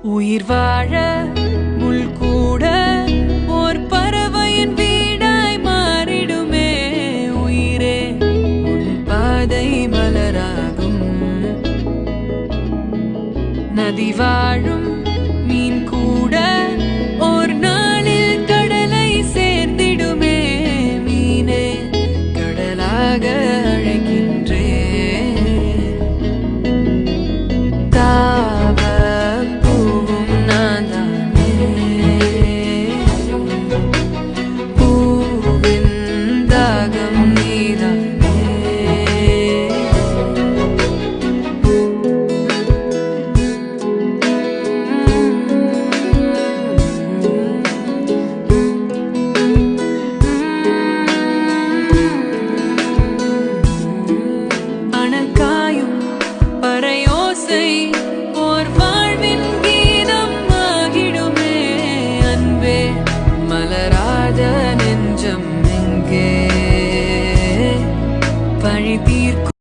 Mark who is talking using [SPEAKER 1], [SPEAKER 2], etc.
[SPEAKER 1] உயிர் வாழ முள் கூட ஓர் பறவையின் வீடாய் மாறிடுமே. உயிரே உன் பாதை மலராகும். நதி வாழும் மீன் கூட ஓர் நாளில் கடலை சேர்ந்திடுமே. மீனே கடலாக அழைக்கின்றே. பூவும் நான் தானே, பூவின் தாகம் நீதானே. அனக்காயும் பறையோசை ஓர் வாழ்வின் கீதம் ஆகிடுமே. அன்பே மலராத நெஞ்சம் எங்கே பழி தீர்க்கும்.